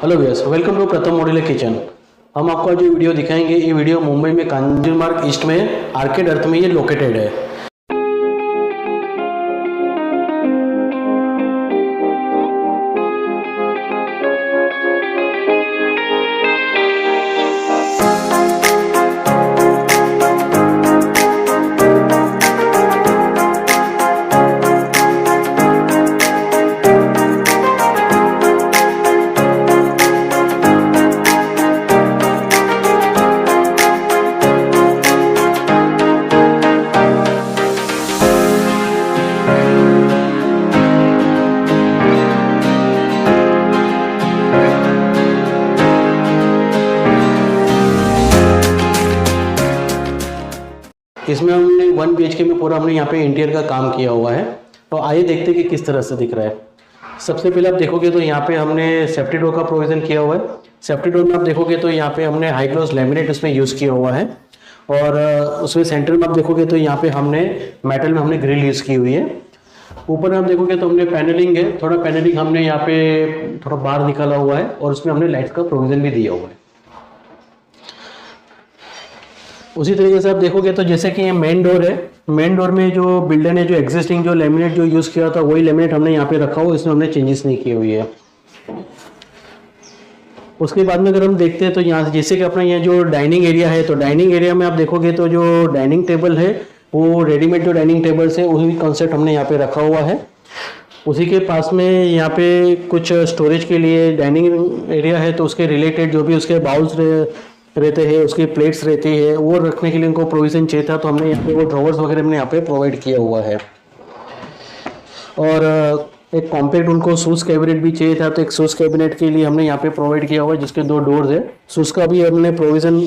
Hello viewers, welcome to प्रथम modular kitchen. हम आपको आज जो वीडियो दिखाएंगे, ये वीडियो मुंबई में कांजी मार्ग ईस्ट में आर्केड अर्थ में ये लोकेटेड है। इसमें हमने 1 BHK में पूरा हमने यहाँ पे इंटीरियर का काम किया हुआ है। तो आइए देखते हैं कि किस तरह से दिख रहा है। सबसे पहले आप देखोगे तो यहाँ पे हमने सेफ्टी डोर का प्रोविज़न किया हुआ है। सेफ्टी डोर में आप देखोगे तो यहाँ पे हमने हाई ग्लॉस लैमिनेट उसमें यूज़ किया हुआ है और उसमें सेंटर में आप देखोगे तो यहाँ पे हमने मेटल में हमने ग्रिल यूज़ की हुई है। ऊपर में आप देखोगे तो हमने पैनलिंग है, थोड़ा पैनलिंग हमने यहाँ पे थोड़ा बाहर निकाला हुआ है और उसमें हमने लाइट्स का प्रोविज़न भी दिया हुआ है। उसी तरीके से आप देखोगे तो जैसे कि ये मेन डोर है, मेन डोर में जो बिल्डर ने जो एग्जिस्टिंग जो लेमिनेट जो यूज़ किया था वही लेमिनेट हमने यहाँ पे रखा हुआ, इसमें हमने चेंजेस नहीं की हुई है। उसके बाद में अगर हम देखते हैं तो यहाँ जैसे कि अपना ये जो डाइनिंग एरिया है, तो डाइनिंग एरिया में आप देखोगे तो जो डाइनिंग टेबल है वो रेडीमेड जो डाइनिंग टेबल्स है उसी कॉन्सेप्ट हमने यहाँ पे रखा हुआ है। उसी के पास में यहाँ पे कुछ स्टोरेज के लिए डाइनिंग एरिया है, तो उसके रिलेटेड जो भी उसके बाउल्स रहते हैं, उसकी प्लेट्स रहती है, वो रखने के लिए उनको प्रोविज़न चाहिए था, तो हमने यहाँ पे वो ड्रॉवर्स वगैरह हमने यहाँ पे प्रोवाइड किया हुआ है। और एक कॉम्पैक्ट उनको शूज़ कैबिनेट भी चाहिए था, तो एक शूज़ कैबिनेट के लिए हमने यहाँ पे प्रोवाइड किया हुआ है जिसके 2 डोर्स है। शूज़ का भी हमने प्रोविज़न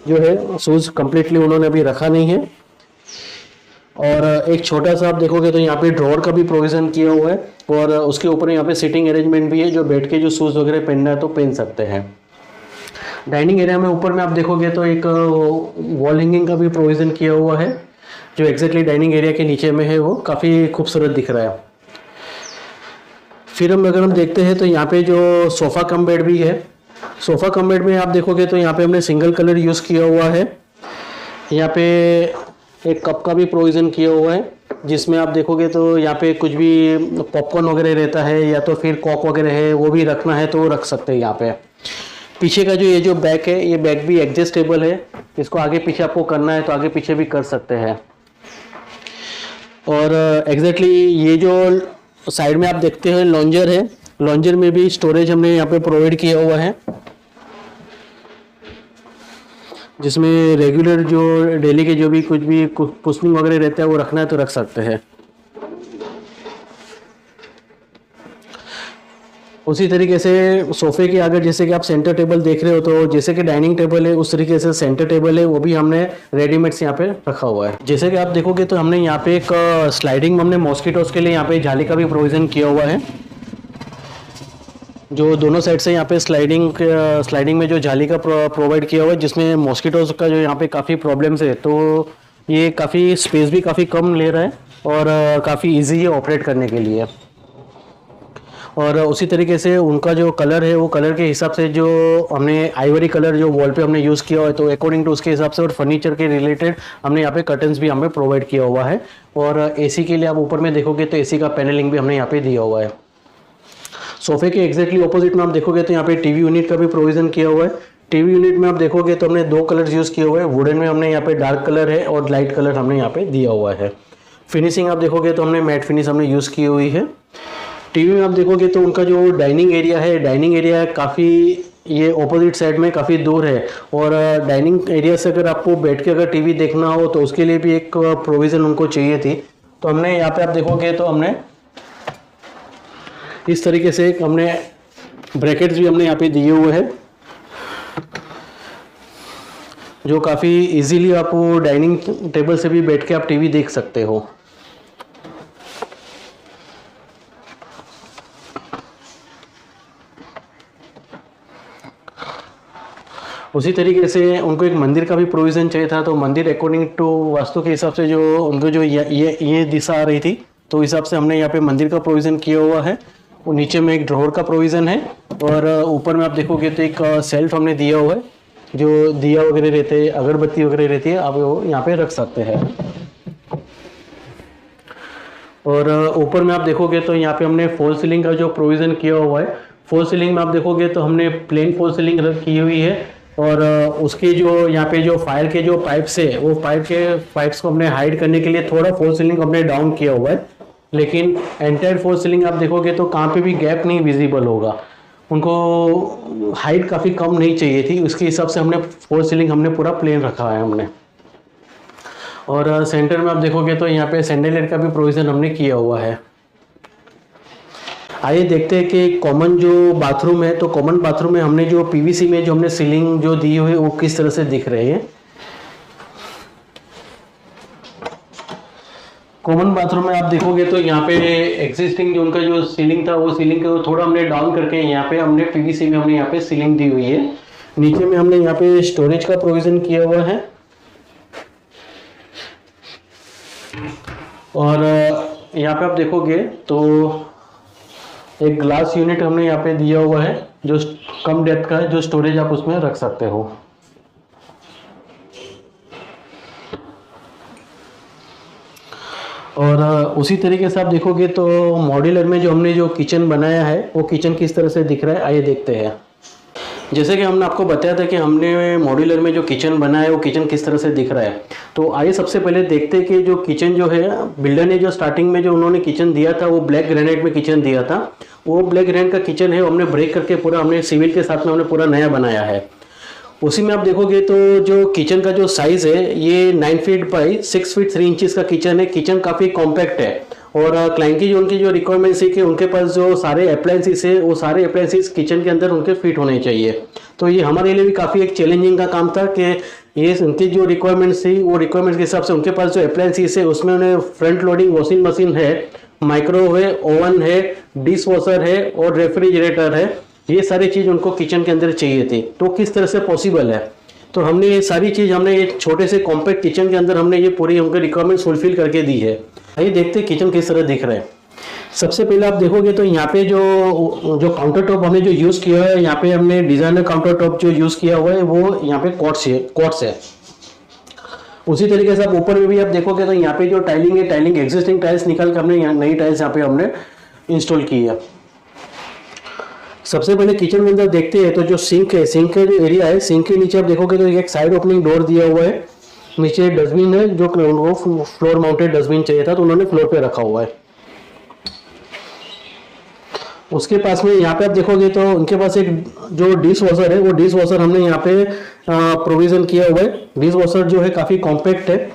जो है, शूज़ कम्प्लीटली उन्होंने अभी रखा नहीं है। और एक छोटा सा आप देखोगे तो यहाँ पे ड्रॉवर का भी प्रोविज़न किया हुआ है और उसके ऊपर यहाँ पे सिटिंग अरेंजमेंट भी है, जो बैठ के जो शूज़ वगैरह पहनना है तो पहन सकते हैं। डाइनिंग एरिया में ऊपर में आप देखोगे तो एक वॉल हैंगिंग का भी प्रोविज़न किया हुआ है, जो एग्जैक्टली डाइनिंग एरिया के नीचे में है, वो काफ़ी खूबसूरत दिख रहा है। फिर अगर हम देखते हैं तो यहाँ पे जो सोफ़ा कम बेड भी है, सोफ़ा कम बेड में आप देखोगे तो यहाँ पे हमने सिंगल कलर यूज़ किया हुआ है। यहाँ पे एक कप का भी प्रोविज़न किया हुआ है, जिसमें आप देखोगे तो यहाँ पे कुछ भी पॉपकॉर्न वगैरह रहता है या तो फिर कॉक वगैरह है, वो भी रखना है तो रख सकते हैं यहाँ पे। पीछे का जो ये जो बैक है, ये बैक भी एडजस्टेबल है, इसको आगे पीछे आपको करना है तो आगे पीछे भी कर सकते हैं। और एग्जैक्टली ये जो साइड में आप देखते हैं लॉन्जर है, लॉन्जर में भी स्टोरेज हमने यहाँ पे प्रोवाइड किया हुआ है, जिसमें रेगुलर जो डेली के जो भी कुछ भी कुशनिंग वगैरह रहता है वो रखना है तो रख सकते हैं। उसी तरीके से सोफ़े के अगर जैसे कि आप सेंटर टेबल देख रहे हो, तो जैसे कि डाइनिंग टेबल है उस तरीके से सेंटर टेबल है, वो भी हमने रेडीमेड से यहाँ पे रखा हुआ है। जैसे कि आप देखोगे तो हमने यहाँ पे एक स्लाइडिंग हमने मॉस्किटोज़ के लिए यहाँ पे जाली का भी प्रोविज़न किया हुआ है, जो दोनों साइड से यहाँ पे स्लाइडिंग में जो जाली का प्रोवाइड किया हुआ है, जिसमें मॉस्किटोज़ का जो यहाँ पे काफ़ी प्रॉब्लम्स है, तो ये काफ़ी स्पेस भी काफ़ी कम ले रहा है और काफ़ी ईजी है ऑपरेट करने के लिए। और उसी तरीके से उनका जो कलर है वो कलर के हिसाब से जो हमने आइवरी कलर जो वॉल पे हमने यूज़ किया हुआ है, तो अकॉर्डिंग टू उसके हिसाब से और फर्नीचर के रिलेटेड हमने यहाँ पे कर्टन्स भी हमें प्रोवाइड किया हुआ है। और एसी के लिए आप ऊपर में देखोगे तो एसी का पैनलिंग भी हमने यहाँ पे दिया हुआ है। सोफ़े के एग्जैक्टली ऑपोजिट में आप देखोगे तो यहाँ पे टीवी यूनिट का भी प्रोविज़न किया हुआ है। टीवी यूनिट में आप देखोगे तो हमने 2 कलर्स यूज़ किए हुए हैं, वुडन में हमने यहाँ पे डार्क कलर है और लाइट कलर हमने यहाँ पे दिया हुआ है। फिनिशिंग आप देखोगे तो हमने मैट फिनिश हमने यूज़ की हुई है। टीवी में आप देखोगे तो उनका जो डाइनिंग एरिया है, डाइनिंग एरिया काफ़ी ये ऑपोजिट साइड में काफ़ी दूर है, और डाइनिंग एरिया से अगर आपको बैठ के अगर टीवी देखना हो तो उसके लिए भी एक प्रोविज़न उनको चाहिए थी, तो हमने यहाँ पे आप देखोगे तो हमने इस तरीके से एक हमने ब्रैकेट्स भी हमने यहाँ पे दिए हुए हैं, जो काफ़ी इजीली आप डाइनिंग टेबल से भी बैठ के आप टीवी देख सकते हो। उसी तरीके से उनको एक मंदिर का भी प्रोविज़न चाहिए था, तो मंदिर अकॉर्डिंग टू वास्तु के हिसाब से जो उनको जो ये दिशा आ रही थी, तो हिसाब से हमने यहाँ पे मंदिर का प्रोविज़न किया हुआ है। वो नीचे में एक ड्रॉअर का प्रोविज़न है और ऊपर में आप देखोगे तो एक सेल्फ हमने दिया हुआ है, जो दिया वगैरह रहते हैं, अगरबत्ती वगैरह रहती है, आप वो यहाँ पे रख सकते हैं। और ऊपर में आप देखोगे तो यहाँ पे हमने फॉल सीलिंग का जो प्रोविज़न किया हुआ है, फॉल सीलिंग में आप देखोगे तो हमने प्लेन फॉल सीलिंग की हुई है और उसके जो यहाँ पे जो फायर के जो पाइप्स है, वो पाइप्स को हमने हाइड करने के लिए थोड़ा फॉल सीलिंग हमने डाउन किया हुआ है, लेकिन एंटायर फॉल सीलिंग आप देखोगे तो कहाँ पे भी गैप नहीं विजिबल होगा। उनको हाइट काफ़ी कम नहीं चाहिए थी, उसके हिसाब से हमने फॉल सीलिंग हमने पूरा प्लेन रखा है हमने। और सेंटर में आप देखोगे तो यहाँ पे सैंडल का भी प्रोविज़न हमने किया हुआ है। आइए देखते हैं कि कॉमन जो बाथरूम है, तो कॉमन बाथरूम में हमने जो पीवीसी में जो हमने सीलिंग जो दी हुई है वो किस तरह से दिख रहे हैं। कॉमन बाथरूम में आप देखोगे तो यहाँ पे एग्जिस्टिंग जो उनका जो सीलिंग था, वो सीलिंग को थोड़ा हमने डाउन करके यहाँ पे हमने पीवीसी में हमने यहाँ पे सीलिंग दी हुई है। नीचे में हमने यहाँ पे स्टोरेज का प्रोविज़न किया हुआ है और यहाँ पे आप देखोगे तो एक ग्लास यूनिट हमने यहाँ पे दिया हुआ है जो कम डेप्थ का है, जो स्टोरेज आप उसमें रख सकते हो। और उसी तरीके से आप देखोगे तो मॉड्यूलर में जो हमने जो किचन बनाया है, वो किचन किस तरह से दिख रहा है, आइए देखते हैं। जैसे कि हमने आपको बताया था कि हमने मॉड्यूलर में जो किचन बनाया है वो किचन किस तरह से दिख रहा है। तो आइए सबसे पहले देखते हैं कि जो किचन जो है, बिल्डर ने जो स्टार्टिंग में जो उन्होंने किचन दिया था वो ब्लैक ग्रेनाइट में किचन दिया था। वो ब्लैक ग्रेनाइट का किचन है, हमने ब्रेक करके पूरा हमने सिविल के साथ में हमने पूरा नया बनाया है। उसी में आप देखोगे तो जो किचन का जो साइज़ है, ये 9 फीट बाई 6 फीट 3 इंचज़ का किचन है। किचन काफ़ी कॉम्पैक्ट है और क्लाइंट की जो उनकी जो रिक्वायरमेंट्स है कि उनके पास जो सारे अप्लायंसेस है, वो सारे अप्लायंसेस किचन के अंदर उनके फिट होने चाहिए। तो ये हमारे लिए भी काफ़ी एक चैलेंजिंग का काम था कि ये उनकी जो रिक्वायरमेंट्स थी, वो रिक्वायरमेंट्स के हिसाब से उनके पास जो अप्लायंसेस है उसमें उन्हें फ्रंट लोडिंग वॉशिंग मशीन है, माइक्रो है, ओवन है, डिश वॉशर है और रेफ्रिजरेटर है। ये सारी चीज़ उनको किचन के अंदर चाहिए थी। तो किस तरह से पॉसिबल है, तो हमने ये सारी चीज़ हमने एक छोटे से कॉम्पैक्ट किचन के अंदर हमने ये पूरी उनके रिक्वायरमेंट फुलफिल करके दी है। आइए देखते हैं किचन किस तरह दिख रहा है। सबसे पहले आप देखोगे तो यहाँ पे जो काउंटर टॉप हमने जो यूज़ किया है, यहाँ पे हमने डिज़ाइनर काउंटर टॉप जो यूज़ किया हुआ है वो यहाँ पे क्वार्ट्स है। उसी तरीके से आप ऊपर में भी आप देखोगे तो यहाँ पे जो टाइलिंग है, टाइलिंग एग्जिस्टिंग टाइल्स निकाल के हमने यहाँ नई टाइल्स यहाँ पे हमने इंस्टॉल की है। सबसे पहले किचन के अंदर देखते हैं तो जो सिंक है, सिंक का जो एरिया है, सिंक के नीचे आप देखोगे तो एक साइड ओपनिंग डोर दिया हुआ है। नीचे डस्टबिन है, जो फ्लोर माउंटेड डस्टबिन चाहिए था तो उन्होंने फ्लोर पे रखा हुआ है। उसके पास में यहाँ पे आप देखोगे तो उनके पास एक जो डिश वॉशर है, वो डिश वॉशर हमने यहाँ पे प्रोविज़न किया हुआ है। डिश वॉशर जो है काफ़ी कॉम्पैक्ट है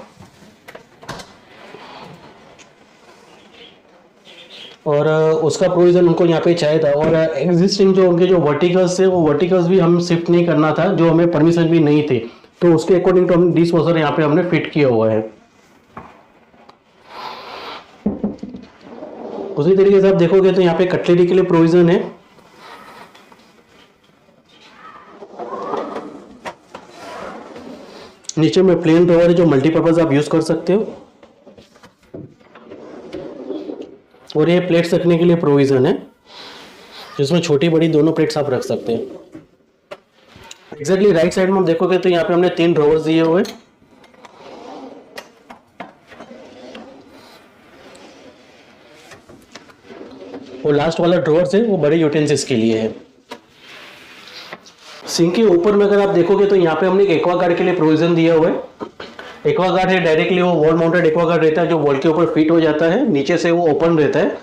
और उसका प्रोविज़न उनको यहाँ पे चाहिए था। और एग्जिस्टिंग जो उनके जो वर्टिकल्स थे, वो वर्टिकल्स भी हम शिफ्ट नहीं करना था, जो हमें परमिशन भी नहीं थी, तो उसके अकॉर्डिंग तो हम डिश वॉशर यहाँ पे हमने फिट किया हुआ है। उसी तरीके से आप देखोगे तो यहाँ पे कटलरी के लिए प्रोविज़न है। नीचे में प्लेन ड्रॉअर है जो मल्टीपर्पज़ आप यूज़ कर सकते हो और ये प्लेट्स रखने के लिए प्रोविज़न है, जिसमें छोटी बड़ी दोनों प्लेट्स आप रख सकते हैं। एग्जैक्टली राइट साइड में आप देखोगे तो यहाँ पे हमने 3 ड्रॉवर्स दिए हुए हैं। वो लास्ट वाला ड्रॉवर्स है वो बड़े यूटेंसिल्स के लिए है। सिंक के ऊपर में अगर आप देखोगे तो यहाँ पे हमने एक एक्वागार्ड के लिए प्रोविज़न दिया हुआ है। एक्वागार्ड है, डायरेक्टली वो वॉल माउंटेड एक्वागार्ड रहता है, जो वॉल के ऊपर फिट हो जाता है, नीचे से वो ओपन रहता है,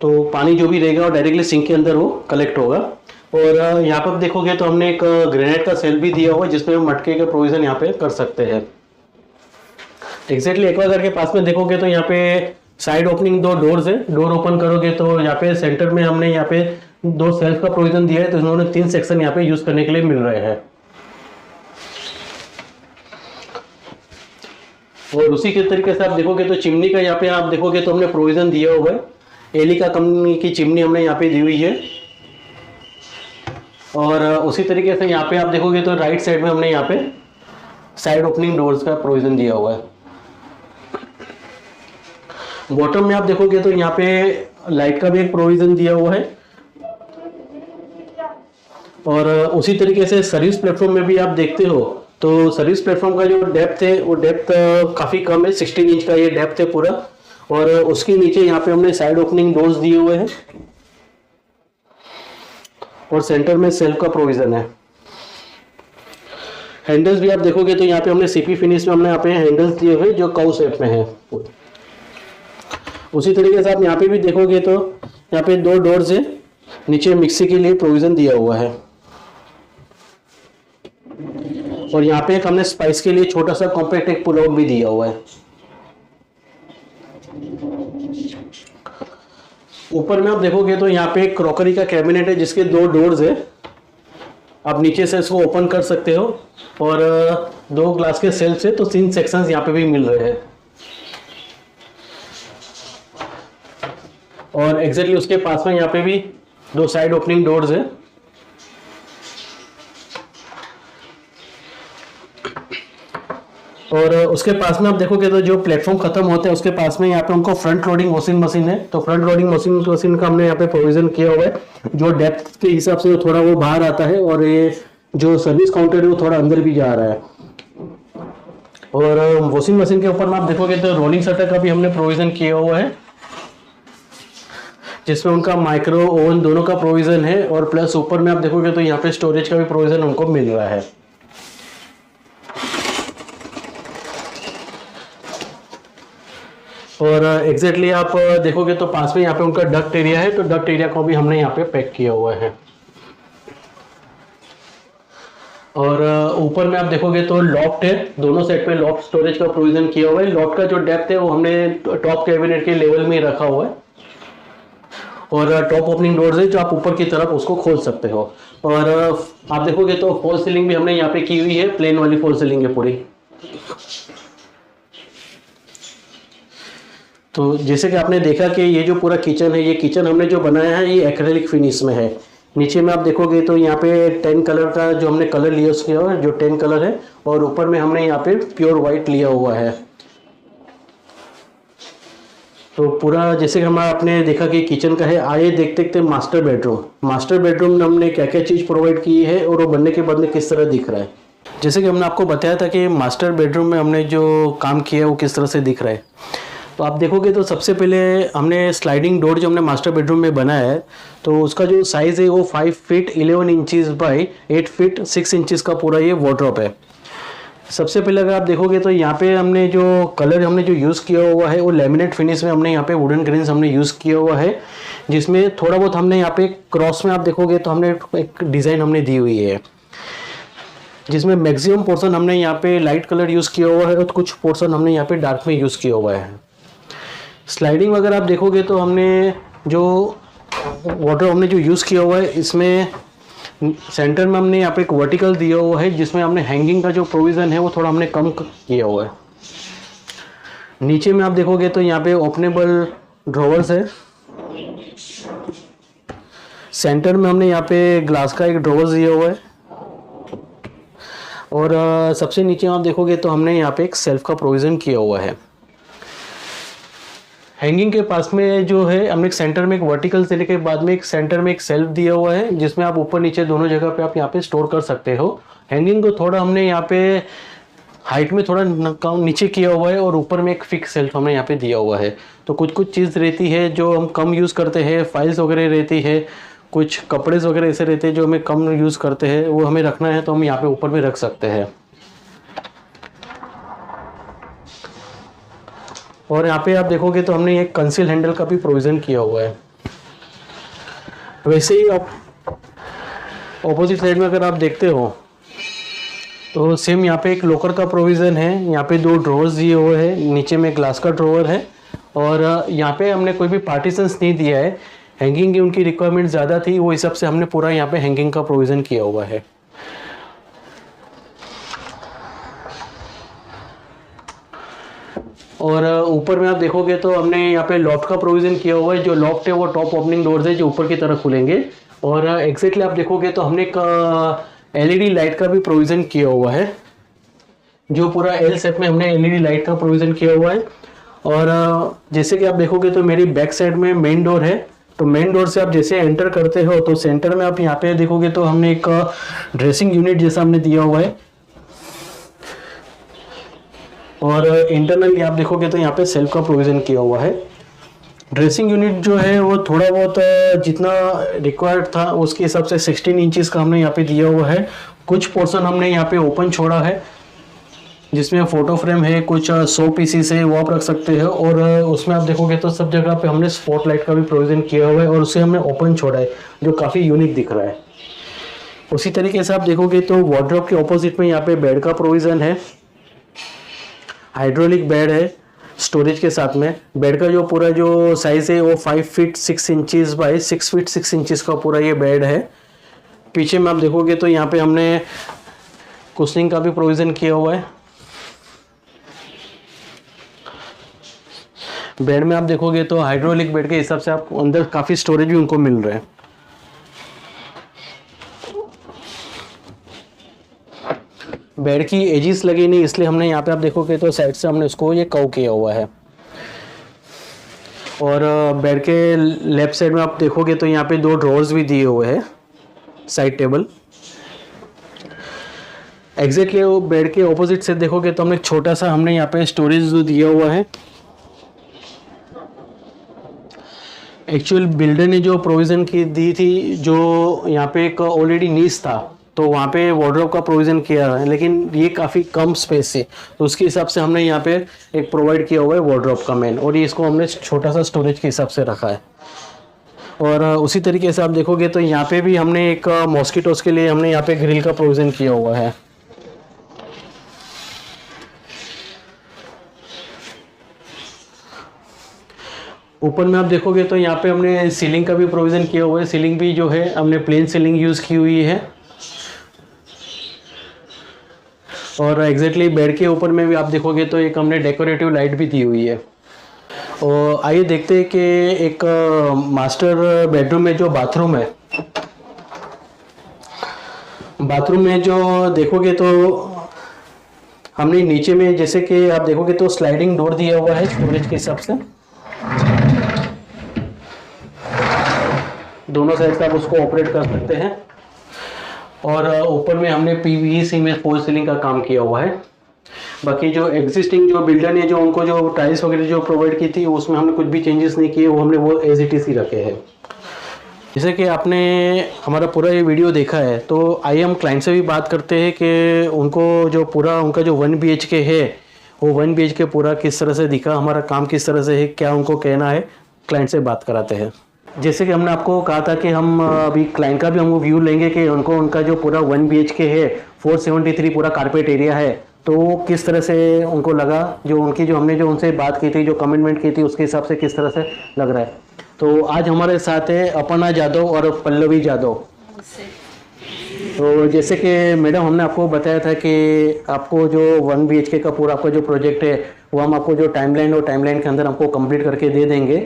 तो पानी जो भी रहेगा वो डायरेक्टली सिंक के अंदर वो कलेक्ट होगा। और यहाँ पर देखोगे तो हमने एक ग्रेनाइट का सेल भी दिया हुआ है, जिसमें हम मटके का प्रोविज़न यहाँ पे कर सकते हैं। एग्जैक्टली एक्वागार्ड के पास में देखोगे तो यहाँ पे साइड ओपनिंग 2 डोर्स है। डोर ओपन करोगे तो यहाँ पे सेंटर में हमने यहाँ पे 2 सेल्फ का प्रोविज़न दिया है, तो इन्होंने 3 सेक्शन यहाँ पे यूज़ करने के लिए मिल रहे हैं। और उसी के तरीके से आप देखोगे तो चिमनी का यहाँ पे आप देखोगे तो हमने प्रोविज़न दिया हुआ है। एली का कंपनी की चिमनी हमने यहाँ पे दी हुई है। और उसी तरीके से यहाँ पे आप देखोगे तो राइट साइड में हमने यहाँ पे साइड ओपनिंग डोर्स का प्रोविज़न दिया हुआ है। बॉटम में आप देखोगे तो यहाँ पे लाइट का भी एक प्रोविजन दिया हुआ है, और उसी तरीके से सर्विस प्लेटफॉर्म में भी आप देखते हो तो सर्विस प्लेटफॉर्म का जो डेप्थ है वो डेप्थ काफ़ी कम है, 16 इंच का ये डेप्थ है पूरा। और उसके नीचे यहाँ पे हमने साइड ओपनिंग डोर्स दिए हुए हैं, और सेंटर में सेल्फ का प्रोविजन है। हैंडल्स भी आप देखोगे तो यहाँ पे हमने सीपी फिनिश में हमने यहाँ पे हैंडल्स दिए हुए जो कर्व शेप में है। उसी तरीके से आप यहाँ पे भी देखोगे तो यहाँ पे 2 डोर्स है, नीचे मिक्सी के लिए प्रोविजन दिया हुआ है, और यहाँ पे एक हमने स्पाइस के लिए छोटा सा कॉम्पैक्ट एक पुल आउट भी दिया हुआ है। ऊपर में आप देखोगे तो यहाँ पे एक क्रॉकरी का कैबिनेट है जिसके 2 डोर्स है, आप नीचे से इसको ओपन कर सकते हो, और 2 ग्लास के सेल्फ से तो 3 सेक्शंस यहाँ पे भी मिल रहे हैं। और एग्जैक्टली उसके पास में यहाँ पे भी 2 साइड ओपनिंग डोर्स है, और उसके पास में आप देखोगे तो जो प्लेटफॉर्म खत्म होते हैं उसके पास में यहाँ पे उनको फ्रंट लोडिंग वॉशिंग मशीन है। तो फ्रंट लोडिंग वॉशिंग मशीन का हमने यहाँ पे प्रोविजन किया हुआ है, जो डेप्थ के हिसाब से थोड़ा वो बाहर आता है, और ये जो सर्विस काउंटर है वो थोड़ा अंदर भी जा रहा है। और वॉशिंग मशीन के ऊपर में आप देखोगे तो रोलिंग शटर का भी हमने प्रोविजन किया हुआ है, जिसमें उनका माइक्रो ओवन दोनों का प्रोविजन है, और प्लस ऊपर में आप देखोगे तो यहाँ पे स्टोरेज का भी प्रोविजन उनको मिल रहा है। और एग्जैक्टली आप देखोगे तो पास में यहाँ पे उनका डक्ट एरिया है, तो डक्ट एरिया को भी हमने यहाँ पे पैक किया हुआ है। और ऊपर में आप देखोगे तो लॉफ्ट है, दोनों साइड पे लॉफ्ट स्टोरेज का प्रोविजन किया हुआ है। लॉफ्ट का जो डेप्थ है वो हमने टॉप कैबिनेट के लेवल में ही रखा हुआ है, और टॉप ओपनिंग डोर्स है जो आप ऊपर की तरफ उसको खोल सकते हो। और आप देखोगे तो फॉल सीलिंग भी हमने यहाँ पे की हुई है, प्लेन वाली फॉल सीलिंग है पूरी। तो जैसे कि आपने देखा कि ये जो पूरा किचन है, ये किचन हमने जो बनाया है ये एक्रेलिक फिनिश में है। नीचे में आप देखोगे तो यहाँ पे 10 कलर का जो हमने कलर लिया उसके और जो 10 कलर है, और ऊपर में हमने यहाँ पे प्योर वाइट लिया हुआ है। तो पूरा जैसे कि हम आपने देखा कि किचन का है, आइए देखते देखते मास्टर बेडरूम में हमने क्या क्या चीज़ प्रोवाइड की है और वो बनने के बाद में किस तरह दिख रहा है। जैसे कि हमने आपको बताया था कि मास्टर बेडरूम में हमने जो काम किया है वो किस तरह से दिख रहा है। तो आप देखोगे तो सबसे पहले हमने स्लाइडिंग डोर जो हमने मास्टर बेडरूम में बनाया है, तो उसका जो साइज़ है वो 5 feet 11 inches by 8 feet 6 inches का पूरा ये वार्डरोब है। सबसे पहले अगर आप देखोगे तो यहाँ पे हमने जो कलर हमने जो यूज़ किया हुआ है वो लेमिनेट फिनिश में हमने यहाँ पे वुडन ग्रेन्स हमने यूज़ किया हुआ है, जिसमें थोड़ा बहुत हमने यहाँ पे क्रॉस में आप देखोगे तो हमने एक डिज़ाइन हमने दी हुई है, जिसमें मैक्सिमम पोर्शन हमने यहाँ पे लाइट कलर यूज़ किया हुआ है और कुछ पोर्शन हमने यहाँ पे डार्क में यूज़ किया हुआ है। स्लाइडिंग अगर आप देखोगे तो हमने जो वाटर हमने जो यूज़ किया हुआ है, इसमें सेंटर में हमने यहाँ पे एक वर्टिकल दिया हुआ है, जिसमें हमने हैंगिंग का जो प्रोविज़न है वो थोड़ा हमने कम किया हुआ है। नीचे में आप देखोगे तो यहाँ पे ओपनेबल ड्रॉवर्स है। सेंटर में हमने यहाँ पे ग्लास का एक ड्रॉवर्स दिया हुआ है, और सबसे नीचे आप देखोगे तो हमने यहाँ पे एक सेल्फ का प्रोविज़न किया हुआ है। हैंगिंग के पास में जो है हमने एक सेंटर में एक वर्टिकल से लेके बाद में एक सेंटर में एक सेल्फ दिया हुआ है, जिसमें आप ऊपर नीचे दोनों जगह पे आप यहाँ पे स्टोर कर सकते हो। हैंगिंग को थोड़ा हमने यहाँ पे हाइट में थोड़ा नीचे किया हुआ है, और ऊपर में एक फिक्स सेल्फ हमने यहाँ पे दिया हुआ है। तो कुछ कुछ चीज़ रहती है जो हम कम यूज़ करते हैं, फाइल्स वगैरह रहती है, कुछ कपड़े वगैरह ऐसे रहते हैं जो हमें कम यूज़ करते हैं, वो हमें रखना है तो हम यहाँ पे ऊपर में रख सकते हैं। और यहाँ पे आप देखोगे तो हमने एक कंसील हैंडल का भी प्रोविज़न किया हुआ है। वैसे ही ऑपोजिट साइड में अगर आप देखते हो तो सेम यहाँ पे एक लॉकर का प्रोविज़न है। यहाँ पे 2 ड्रॉवर्स दिए हुए हैं, नीचे में ग्लास का ड्रॉवर है, और यहाँ पे हमने कोई भी पार्टीशंस नहीं दिया है। हैंगिंग की उनकी रिक्वायरमेंट ज़्यादा थी, वो हिसाब से हमने पूरा यहाँ पे हैंगिंग का प्रोविज़न किया हुआ है। और ऊपर में आप देखोगे तो हमने यहाँ पे लॉफ्ट का प्रोविज़न किया हुआ है। जो लॉफ्ट है वो टॉप ओपनिंग डोर्स है जो ऊपर की तरफ खुलेंगे, और एग्जैक्टली आप देखोगे तो हमने एक एलईडी लाइट का भी प्रोविज़न किया हुआ है। जो पूरा एल शेप में हमने एलईडी लाइट का प्रोविज़न किया हुआ है, और जैसे कि आप देखोगे तो मेरी बैक साइड में मेन डोर है, तो मेन डोर से आप जैसे एंटर करते हो तो सेंटर में आप यहाँ पे देखोगे तो हमने एक ड्रेसिंग यूनिट जैसा हमने दिया हुआ है, और इंटरनली आप देखोगे तो यहाँ पे सेल्फ का प्रोविज़न किया हुआ है। ड्रेसिंग यूनिट जो है वो थोड़ा बहुत जितना रिक्वायर्ड था उसके हिसाब से 16 इंचेस का हमने यहाँ पे दिया हुआ है। कुछ पोर्शन हमने यहाँ पे ओपन छोड़ा है जिसमें फ़ोटो फ्रेम है, कुछ 100 पीसीस है वो आप रख सकते हो, और उसमें आप देखोगे तो सब जगह पे हमने स्पॉटलाइट का भी प्रोविज़न किया हुआ है और उसे हमने ओपन छोड़ा है जो काफ़ी यूनिक दिख रहा है। उसी तरीके से आप देखोगे तो वार्डरोब के ऑपोजिट में यहाँ पे बेड का प्रोविज़न है, हाइड्रोलिक बेड है स्टोरेज के साथ में। बेड का जो पूरा जो साइज़ है वो 5 feet 6 inches bye 6 feet 6 inches का पूरा ये बेड है। पीछे में आप देखोगे तो यहाँ पे हमने कुशनिंग का भी प्रोविज़न किया हुआ है। बेड में आप देखोगे तो हाइड्रोलिक बेड के हिसाब से आप अंदर काफ़ी स्टोरेज भी उनको मिल रहा है। बेड की एजिस लगी नहीं, इसलिए हमने यहाँ पे आप देखोगे तो साइड से हमने उसको ये कव किया हुआ है। और बेड के लेफ्ट साइड में आप देखोगे तो यहाँ पे 2 ड्रॉर्स भी दिए हुए हैं, साइड टेबल। एग्जैक्टली वो बेड के ऑपोजिट से देखोगे तो हमने एक छोटा सा हमने यहाँ पे स्टोरेज दिया हुआ है। एक्चुअल बिल्डर ने जो प्रोविज़न की दी थी, जो यहाँ पे एक ऑलरेडी नीस था तो वहाँ पे वार्डरोब का प्रोविज़न किया है, लेकिन ये काफ़ी कम स्पेस है तो उसके हिसाब से हमने यहाँ पे एक प्रोवाइड किया हुआ है वार्डरोब का मेन, और ये इसको हमने छोटा सा स्टोरेज के हिसाब से रखा है। और उसी तरीके से आप देखोगे तो यहाँ पे भी हमने एक मॉस्किटोज़ के लिए हमने यहाँ पे ग्रिल का प्रोविज़न किया हुआ है। ऊपर में आप देखोगे तो यहाँ पे हमने सीलिंग का भी प्रोविज़न किया हुआ है। सीलिंग भी जो है हमने प्लेन सीलिंग यूज़ की हुई है, और एग्जैक्टली बेड के ऊपर में भी आप देखोगे तो एक हमने डेकोरेटिव लाइट भी दी हुई है। और आइए देखते हैं कि एक मास्टर बेडरूम में जो बाथरूम है, बाथरूम में जो देखोगे तो हमने नीचे में जैसे कि आप देखोगे तो स्लाइडिंग डोर दिया हुआ है स्टोरेज के हिसाब से। दोनों साइड से आप उसको ऑपरेट कर सकते हैं, और ऊपर में हमने पीवीसी में फॉल सीलिंग का काम किया हुआ है। बाकी जो एग्जिस्टिंग जो बिल्डर ने जो उनको जो टाइल्स वगैरह जो प्रोवाइड की थी उसमें हमने कुछ भी चेंजेस नहीं किए, वो हमने वो एज इट इज ही रखे हैं। जैसे कि आपने हमारा पूरा ये वीडियो देखा है तो आइए हम क्लाइंट से भी बात करते हैं कि उनको जो पूरा उनका जो 1 BHK है वो 1 BHK पूरा किस तरह से दिखा, हमारा काम किस तरह से है, क्या उनको कहना है, क्लाइंट से बात कराते हैं। जैसे कि हमने आपको कहा था कि हम अभी क्लाइंट का भी हम व्यू लेंगे कि उनको उनका जो पूरा 1 BHK है 473 पूरा कारपेट एरिया है, तो किस तरह से उनको लगा, जो उनकी जो हमने जो उनसे बात की थी, जो कमिटमेंट की थी उसके हिसाब से किस तरह से लग रहा है। तो आज हमारे साथ है अपर्णा जादव और पल्लवी जादव। तो जैसे कि मैडम हमने आपको बताया था कि आपको जो 1 BHK का पूरा आपका जो प्रोजेक्ट है वो हम आपको जो टाइमलाइन और टाइमलाइन के अंदर हमको कंप्लीट करके दे देंगे।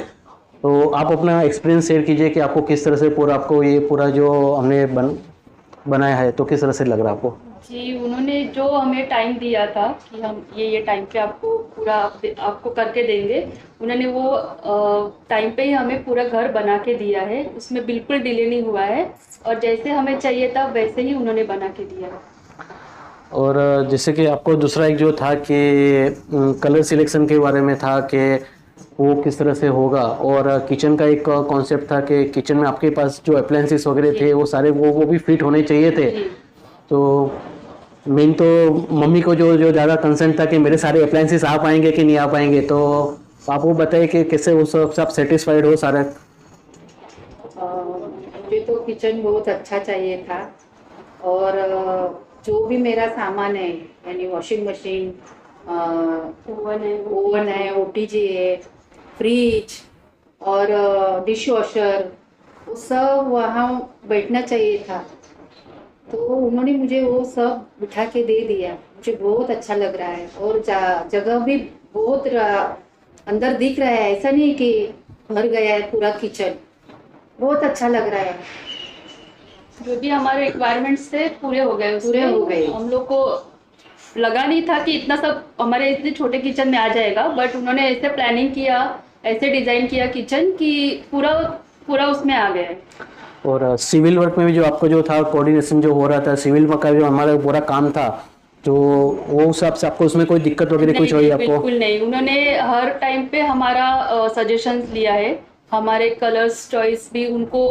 तो आप अपना एक्सपीरियंस शेयर कीजिए कि आपको किस तरह से पूरा आपको ये पूरा जो हमने बनाया है तो किस तरह से लग रहा है आपको। जी, उन्होंने जो हमें टाइम दिया था कि हम ये टाइम पे आपको पूरा आपको करके देंगे, उन्होंने वो टाइम पे ही हमें पूरा घर बना के दिया है। उसमें बिल्कुल डिले नहीं हुआ है और जैसे हमें चाहिए था वैसे ही उन्होंने बना के दिया है। और जैसे कि आपको दूसरा एक जो था कि कलर सिलेक्शन के बारे में था कि वो किस तरह से होगा, और किचन का एक कॉन्सेप्ट था कि किचन में आपके पास जो अप्लायंसेस वगैरह थे वो सारे वो भी फिट होने चाहिए थे। तो मेन तो मम्मी को जो ज़्यादा कंसर्न था कि मेरे सारे अप्लायंसेस आ पाएंगे कि नहीं आ पाएंगे, तो आप वो बताइए कि कैसे उस सब आप सेटिस्फाइड हो सारा। मुझे तो किचन बहुत अच्छा चाहिए था, और जो भी मेरा सामान है यानी वॉशिंग मशीन, ओवन है, ओटीजी है, फ्रिज और डिश वॉशर, वो सब वहाँ बैठना चाहिए था। तो उन्होंने मुझे वो सब बिठा के दे दिया। मुझे बहुत अच्छा लग रहा है, और जगह भी बहुत अंदर दिख रहा है, ऐसा नहीं कि भर गया है पूरा किचन। बहुत अच्छा लग रहा है। जो भी हमारे रिक्वायरमेंट्स थे पूरे हो गए। पूरे हो गए। हम लोग को लगा नहीं था कि इतना सब हमारे इतने छोटे किचन में आ जाएगा, बट उन्होंने ऐसे प्लानिंग किया, ऐसे डिज़ाइन किया किचन कि पूरा पूरा उसमें आ गया है। और सिविल वर्क में भी जो आपको जो था कोऑर्डिनेशन जो हो रहा था, सिविल वर्क का जो हमारा पूरा काम था, तो वो हिसाब से आपको उसमें कोई दिक्कत वगैरह कुछ हुई आपको? बिल्कुल नहीं, उन्होंने हर टाइम पे हमारा सजेशंस लिया है। हमारे कलर्स चॉइस भी उनको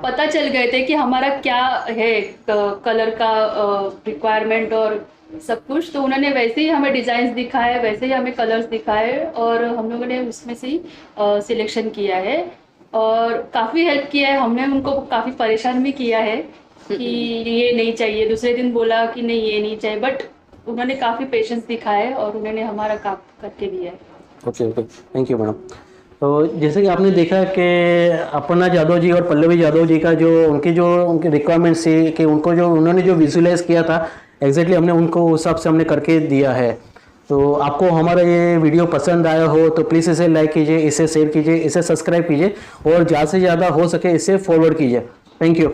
पता चल गए थे कि हमारा क्या है कलर का रिक्वायरमेंट और सब कुछ, तो उन्होंने वैसे ही हमें डिज़ाइंस दिखाए, वैसे ही हमें कलर्स दिखाए और हम लोगों ने उसमें से ही सिलेक्शन किया है और काफ़ी हेल्प किया है। हमने उनको काफ़ी परेशान भी किया है कि ये नहीं चाहिए, दूसरे दिन बोला कि नहीं ये नहीं चाहिए, बट उन्होंने काफ़ी पेशेंस दिखाए और उन्होंने हमारा काम करके दिया है। Okay okay, thank you madam. तो जैसे कि आपने देखा कि अपर्णा जादव जी और पल्लवी जादव जी का जो उनकी रिक्वायरमेंट्स थी कि उनको जो उन्होंने जो विजुलाइज किया था एग्जैक्टली हमने उनको उस हिसाब से हमने करके दिया है। तो आपको हमारा ये वीडियो पसंद आया हो तो प्लीज़ इसे लाइक कीजिए, इसे शेयर कीजिए, इसे सब्सक्राइब कीजिए और ज़्यादा से ज़्यादा हो सके इसे फॉरवर्ड कीजिए। Thank you.